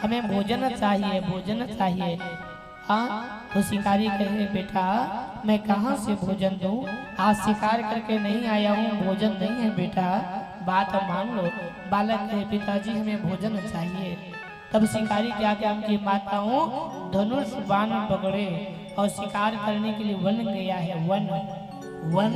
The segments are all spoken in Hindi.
हमें भोजन चाहिए, भोजन चाहिए। हाँ, तो शिकारी कहे बेटा मैं कहाँ से भोजन दूँ, आज शिकार करके नहीं आया हूँ, भोजन नहीं है बेटा, बात मान लो। बालक कहे पिताजी हमें भोजन चाहिए। तब शिकारी क्या क्या उनकी माताओं धनुष बाण पकड़े और शिकार करने के लिए वन गया है। वन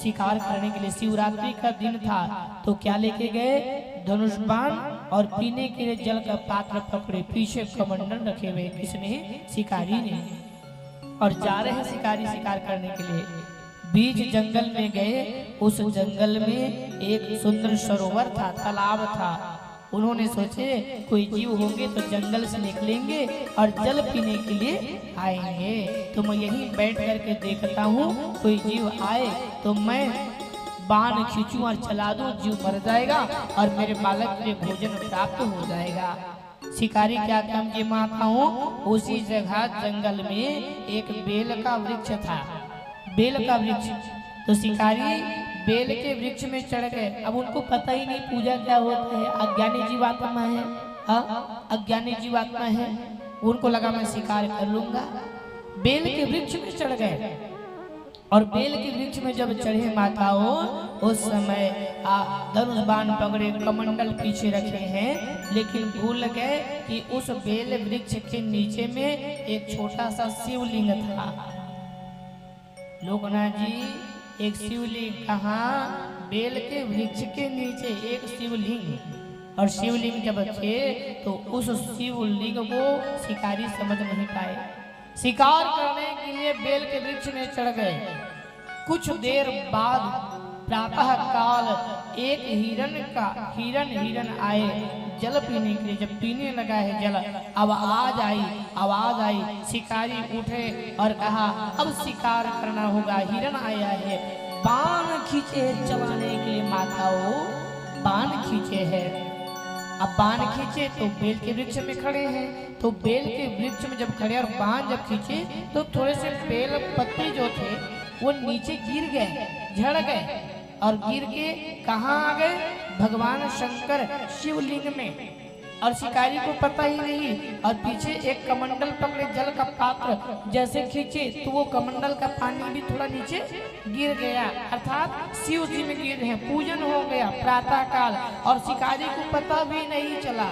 शिकार करने के लिए शिवरात्रि का दिन था, तो क्या लेके गए, धनुष बाण और पीने के लिए जल का पात्र पकड़े, पीछे कमंडल रखे हुए किसने, शिकारी ने, और जा रहे हैं शिकारी शिकार करने के लिए। बीच जंगल में गए, उस जंगल में एक सुंदर सरोवर था, तालाब था। उन्होंने सोचे कोई जीव होंगे तो जंगल से निकलेंगे और जल पीने के लिए आएंगे, तो मैं यहीं बैठ करके देखता हूँ, कोई जीव आए तो मैं बाण खींचूं और चला दूं, जीव मर जाएगा और मेरे बालक के भोजन प्राप्त हो जाएगा। शिकारी क्या काम की माता हूँ, उसी जगह जंगल में एक बेल का वृक्ष था, बेल का वृक्ष। तो शिकारी बेल के वृक्ष में चढ़ गए। अब उनको पता ही नहीं पूजा क्या होता है, अज्ञानी जीवात्मा है, अज्ञानी जीवात्मा है, उनको लगा मैं शिकार कर लूंगा। बेल के वृक्ष में चढ़ गए और बेल के वृक्ष में जब चढ़े माताओं, उस समय धनुष बाण पकड़े, कमंडल पीछे रखे हैं, लेकिन भूल गए कि उस बेल वृक्ष के नीचे में एक छोटा सा शिवलिंग था। लोकनाथ जी, एक शिवलिंग कहाँ, बेल के वृक्ष के नीचे एक शिवलिंग, और शिवलिंग जब थे तो उस शिवलिंग को शिकारी समझ नहीं पाए। शिकार करने के लिए बेल के वृक्ष में चढ़ गए। कुछ देर बाद प्रातः काल एक हिरण आए जल पीने के लिए। जब पीने लगा है जल, अब आवाज आई, शिकारी उठे और कहा अब शिकार करना होगा, हिरण आया है। बाण खींचे चलाने के लिए माताओं, बाण खींचे है। अब बाण खींचे तो बेल के वृक्ष में खड़े हैं, तो बेल के वृक्ष में जब खड़े और बाण जब खींचे तो थोड़े से बेल पत्ते जो थे वो नीचे गिर गए, झड़ गए, और गिर के कहाँ आ गए, भगवान शंकर शिवलिंग में। और शिकारी को पता ही नहीं, और पीछे एक कमंडल पकड़े, जल का पात्र जैसे खींचे तो वो कमंडल का पानी भी थोड़ा नीचे गिर गया, अर्थात शिव जी में गिर हैं, पूजन हो गया प्रातः काल, और शिकारी को पता भी नहीं चला।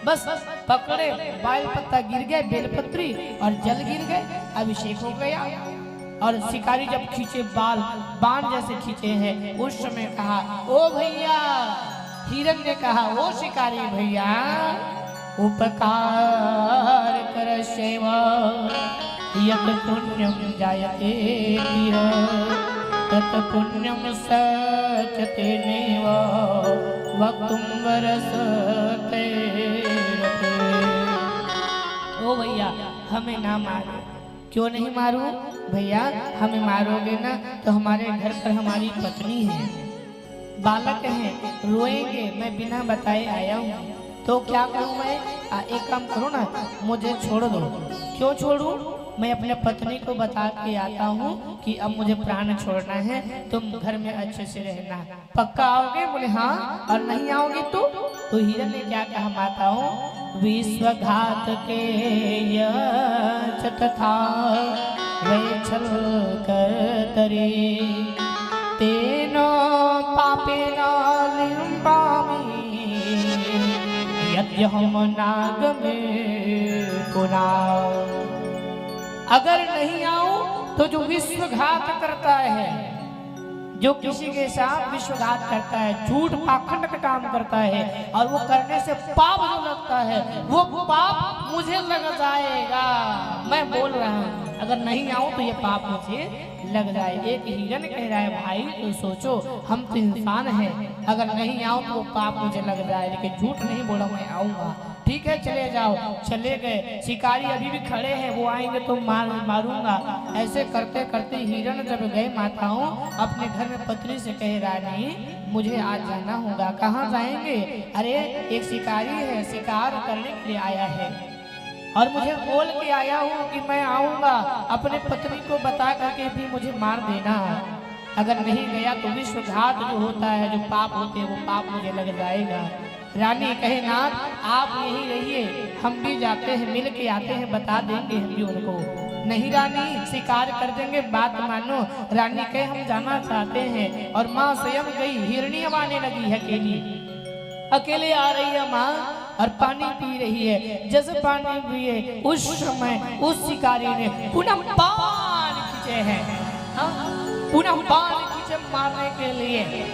बस पकड़े बाल पत्ता गिर गए, बेलपत्री और जल गिर गए, अभिषेक हो गया। और शिकारी जब खींचे बाण जैसे खींचे हैं, उस समय कहा ओ भैया, हिरण ने कहा ओ शिकारी भैया, उपकार कर सेवा यत पुण्यम जायते वीर, तत पुण्यम सचते नेव वक्तुम वरसते। ओ भैया हमें ना मारो। क्यों नहीं मारू भैया, हमें मारोगे ना तो हमारे घर पर हमारी पत्नी है, बालक हैं, रोएंगे, मैं बिना बताए आया हूँ, तो क्या करूँ मैं, एक काम करो ना, मुझे छोड़ दो। क्यों छोड़ूं, मैं अपने पत्नी को बता के आता हूँ कि अब मुझे प्राण छोड़ना है, तुम घर में अच्छे से रहना, पक्का आओगे? बोले हाँ। और नहीं आओगे तो हिरण ने क्या कहा माताओं, विश्वघात के यथ था वे छल कर तरे, तेनो पापेन लिम्बामि यद्यहम नाग में कुनाव। अगर नहीं आओ तो जो विश्वघात करता है, जो किसी के साथ विश्वघात करता है, झूठ पाखंड का काम करता है, और वो करने से पाप जो लगता है वो पाप मुझे लग जाएगा। मैं बोल रहा हूँ अगर नहीं आऊं तो ये पाप मुझे लग जाए। एक हिरण कह रहा है भाई तो सोचो, हम तो इंसान हैं, अगर नहीं आऊं तो वो पाप मुझे लग जाए, लेकिन झूठ नहीं बोला, मैं आऊंगा। ठीक है चले जाओ। चले गए। शिकारी अभी भी खड़े हैं, वो आएंगे तो मारूंगा। ऐसे करते करते हिरण जब गए माताओं अपने घर में पत्नी से कहे रानी मुझे आज जाना होगा। कहाँ जाएंगे? अरे एक शिकारी है, शिकार करने के लिए आया है और मुझे बोल के आया हूँ कि मैं आऊंगा, अपने पत्नी को बता करके भी मुझे मार देना। अगर नहीं गया तो विश्वघात जो होता है, जो पाप होते हैं वो पाप मुझे लग जाएगा। रानी कहे नाथ आप यहीं रहिए, हम भी जाते हैं, मिल के आते हैं, बता देंगे हम भी उनको। नहीं रानी शिकार कर देंगे, बात मानो। रानी कहे हम जाना चाहते हैं। और माँ स्वयं गई, हिरणी अब आने लगी है अकेली, अकेले आ रही है माँ और पानी पी रही है। जैसे पानी पिए उस समय उस शिकारी ने पुनः बाण खींचे हैं, पुनः बाण खींचे मारने के लिए।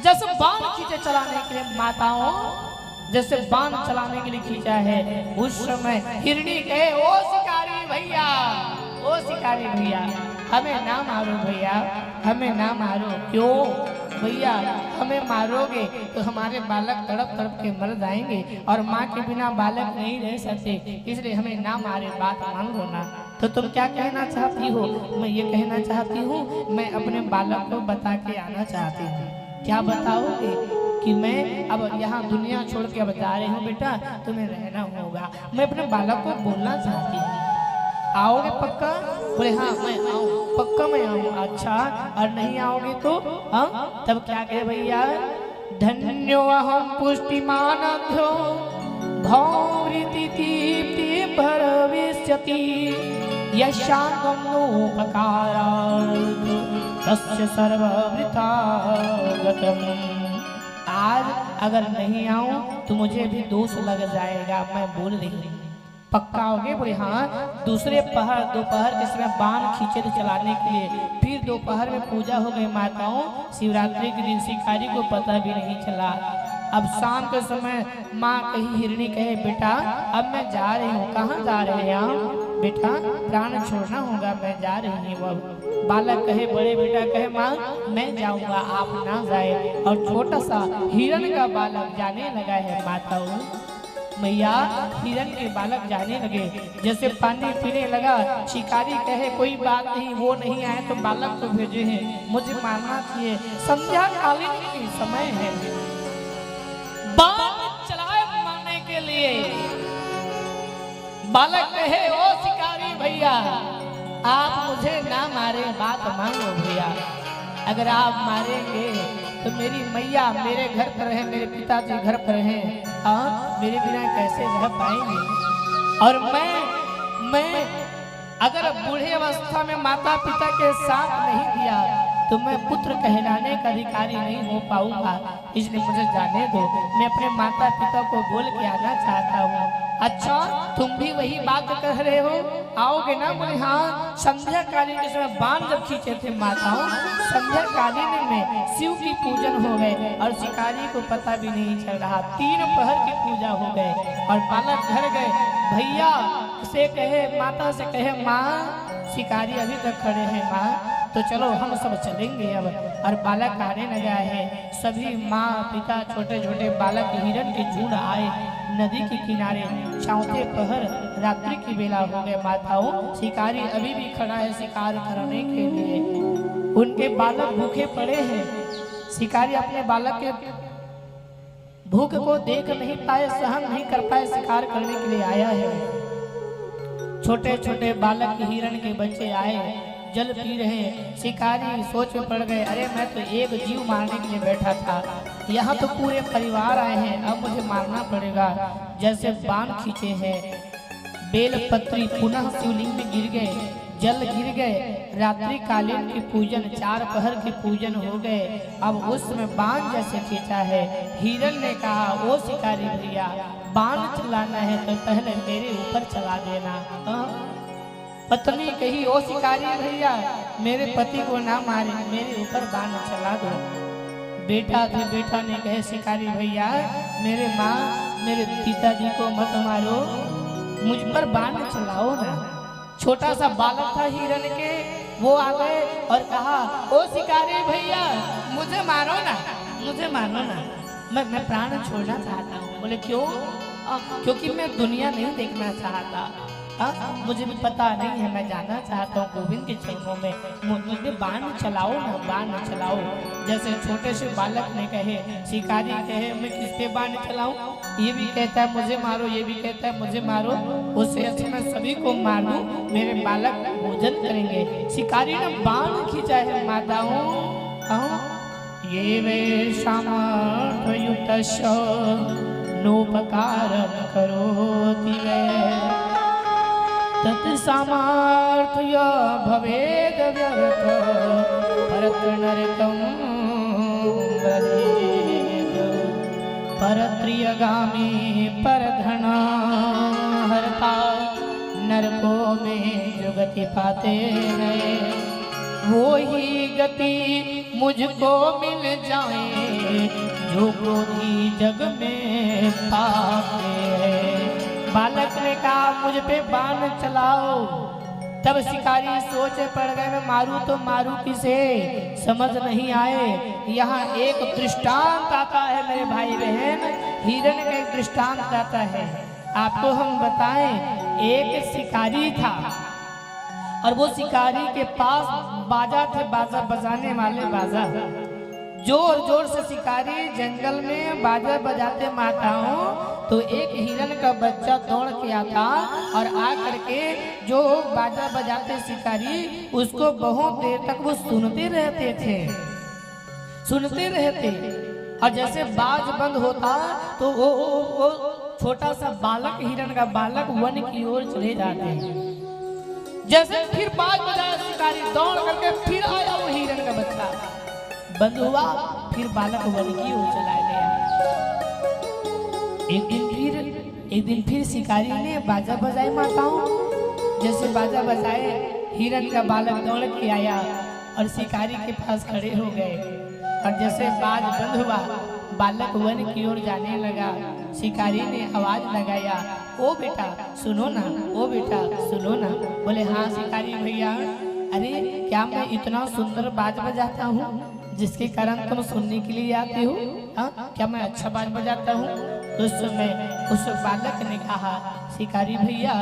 जैसे बाण खींचे चलाने के लिए माताओं, जैसे बाण चलाने के लिए खींचा है, उस समय हिरणी कहे ओ शिकारी भैया, ओ शिकारी भैया हमें ना मारो भैया, हमें ना मारो। क्यों भैया, हमें मारोगे तो हमारे बालक तड़प तड़प के मर जाएंगे और माँ के बिना बालक नहीं रह सकते, इसलिए हमें ना मारे, बात मान लो ना। तो तुम क्या कहना चाहती हो? मैं ये कहना चाहती हूँ, मैं अपने बालक को बता के आना चाहती हूँ। क्या बताओगे? कि मैं अब यहाँ दुनिया छोड़ के अब जा रही हूँ बेटा, तुम्हें रहना होगा। मैं अपने बालक को बोलना चाहती हूँ, आओगे पक्का? बोले हाँ मैं आऊँ, पक्का मैं आऊँ। अच्छा, और नहीं आओगे तो? हाँ, तब क्या कहे भैया? धन्यो अहम पुष्टिमानभ्यो भौरिति दीप्ति भविष्यति यशांगम नोपकारार्थ तस्य सर्ववृथा गतम्। आज अगर नहीं आऊं तो मुझे भी दोष लग जाएगा, मैं बोल रही हूँ। पक्का होगे? बोले हाँ। दूसरे पहर दोपहर के समय बाण खींचे थे चलाने के लिए, फिर दोपहर में पूजा हो गई माताओं। शिवरात्रि के दिन शिकारी को पता भी नहीं चला। अब शाम के समय माँ कही, हिरणी कहे बेटा अब मैं जा रही हूँ। कहाँ जा रहे हैं आप? बेटा प्राण छोड़ना होगा, मैं जा रही हूँ। अब बालक कहे, बड़े बेटा कहे माँ मैं जाऊंगा, आप ना जाए। और छोटा सा हिरण का बालक जाने लगा है माताओं। मैया हिरण के बालक जाने लगे, जैसे पानी पीने लगा। शिकारी कहे कोई बात नहीं, वो नहीं आए तो बालक को भेजे हैं, मुझे मारना चाहिए, संध्या कालीन की समय है। बाण चलाए मारने के लिए। बालक कहे ओ शिकारी भैया आप मुझे ना मारे, बात मानो भैया। अगर आप मारेंगे तो मेरी मैया मेरे घर पर है, मेरे पिताजी घर पर हैं, मेरे बिना कैसे रह पाएंगे? और मैं अगर बूढ़े अवस्था में माता पिता के साथ नहीं दिया तो मैं पुत्र कहलाने का अधिकारी नहीं हो पाऊंगा, इसलिए मुझे जाने दो। मैं अपने माता पिता को बोल के आना चाहता हूँ। अच्छा, तुम भी वही बात कह रहे हो, आओगे ना? बोले हाँ। संध्या कालीन के समय बाण जब खींचे थे माताओं, संध्या कालीन में शिव की पूजन हो गए और शिकारी को पता भी नहीं चल रहा। 3 पहर की पूजा हो गए और बालक घर गए। भैया से कहे, माता से कहे माँ शिकारी अभी तक खड़े हैं माँ, तो चलो हम सब चलेंगे अब। और बालक आने लगा है, सभी माँ पिता छोटे छोटे बालक हिरण के झुंड आए नदी के किनारे। चौथे पहर रात्रि की बेला हो गए माताओं। शिकारी अभी भी खड़ा है शिकार करने के लिए, उनके बालक भूखे पड़े हैं। शिकारी अपने बालक के भूख को देख नहीं पाए, सहन नहीं कर पाए, शिकार करने के लिए आया है। छोटे छोटे बालक हिरण के बच्चे आए, जल पी रहे। शिकारी सोच में पड़ गए, अरे मैं तो एक जीव मारने के लिए बैठा था, यहाँ तो पूरे परिवार आए हैं, अब मुझे मारना पड़ेगा। जैसे बाण खींचे हैं, बेलपत्री पुनः शिवलिंग में गिर गए, जल गिर गए। रात्रि कालीन की पूजन, 4 पहर की पूजन हो गए। अब उसमें बाण जैसे खींचा है, हिरण ने कहा ओ शिकारी भैया बाण चलाना है तो पहले मेरे ऊपर चला देना। पत्नी कही ओ शिकारी भैया मेरे पति को ना मारे, मेरे ऊपर बाण चला दो। बेटा ने कहे शिकारी भैया मेरे माँ मेरे पिताजी को मत मारो, मुझ पर बाण चलाओ ना। छोटा सा बालक था हिरण के, वो आ गए और कहा ओ शिकारी भैया मुझे मारो ना, मुझे मारो ना, मैं प्राण छोड़ना चाहता हूँ। बोले क्यों? क्योंकि मैं दुनिया नहीं देखना चाहता। मुझे भी पता नहीं है, मैं जाना चाहता हूँ गोविंद के चरणों में, मुझे बाण चलाओ ना, बाण चलाओ। जैसे छोटे से बालक ने कहे, शिकारी कहे मैं किस पे बाण चलाऊं? ये भी कहता है मुझे मारो, ये भी कहता है मुझे मारो, उससे अच्छा मैं सभी को मार दूं, मेरे बालक भोजन करेंगे। शिकारी ने बाण खींचा है माताओं, ये वे सामर्थ्ययुतस्य नोपकारं करोति वै तत्सामर्थ्य भवेद व्यर्थ परत्र नरकं व्रजेत परत्रियगामी परधना हरता नरकों में जो गति पाते हैं वो ही गति मुझको मिल जाए जो क्रोधी जग में पाते हैं। बालक ने कहा मुझ पे बाण चलाओ। तब शिकारी सोचे पड़ गए मैं मारूं तो मारूं किसे, समझ नहीं आए। यहाँ एक दृष्टांत आता है मेरे भाई बहन, हिरण का एक दृष्टांत आता है। आपको हम बताएं, एक शिकारी था और वो शिकारी के पास बाजा थे, बाजा बजाने वाले बाजा। जोर जोर से शिकारी जंगल में बाजा बजाते माताओं तो एक हिरण का बच्चा दौड़ के आता और आ करके जो बाजा बजाते शिकारी उसको बहुत देर तक वो सुनते रहते थे, सुनते रहते। और जैसे बाज बंद होता तो वो छोटा सा बालक, हिरण का बालक वन की ओर चले जाते। जैसे फिर बाज बजाया शिकारी, दौड़ करके फिर आया वो हिरण का बच्चा, बंद हुआ, फिर बालक वन की ओर चला गया। एक दिन फिर शिकारी ने बाजा बजाई माताओं। जैसे बाजा बजाए हिरण का बालक दौड़ के आया और शिकारी के पास खड़े हो गए। और जैसे बाज बंद हुआ, बालक वन की ओर जाने लगा। शिकारी ने आवाज लगाया, ओ बेटा सुनो ना, ओ बेटा सुनो ना। बोले हाँ शिकारी भैया, अरे क्या मैं इतना सुंदर बाज बजाता हूँ जिसके कारण तुम सुनने के लिए आते हो? क्या मैं अच्छा बाज बजाता हूँ? तो उस समय उस बालक ने कहा, शिकारी भैया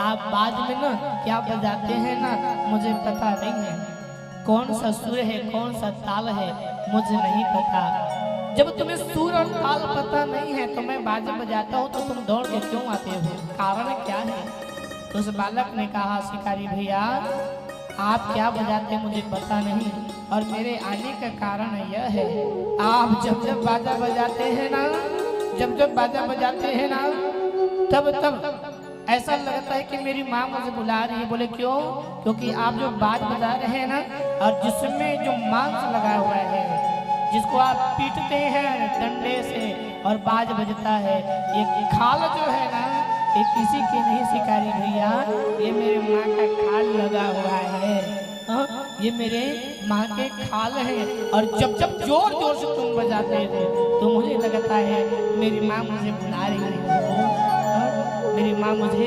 आप बाज में ना क्या बजाते हैं ना मुझे पता नहीं है, कौन सा सुर है कौन सा ताल है मुझे नहीं पता। जब तुम्हें सुर और ताल पता नहीं है तो मैं बाजा बजाता हूँ तो तुम दौड़ के क्यों आते हो, कारण क्या है? तो उस बालक ने कहा, शिकारी भैया आप क्या बजाते मुझे पता नहीं, और मेरे आने का कारण यह है, आप जब जब बाजा बजाते हैं ना, जब जब बाजा बजाते हैं ना, तब तब ऐसा लगता है कि मेरी माँ मुझे बुला रही है। बोले क्यों? क्योंकि आप जो बाज बजा रहे हैं ना, और जिसमें जो मांस लगा हुआ है, जिसको आप पीटते हैं डंडे से और बाज बजता है, ये खाल जो है ना, ये किसी की नहीं शिकारी भैया, ये मेरे माँ का खाल लगा हुआ है। ये मेरे माँ के खाल है। और जब जब जोर जोर से तुम बजाते थे तो मुझे लगता है मेरी माँ मुझे बुला रही है, मेरी माँ मुझे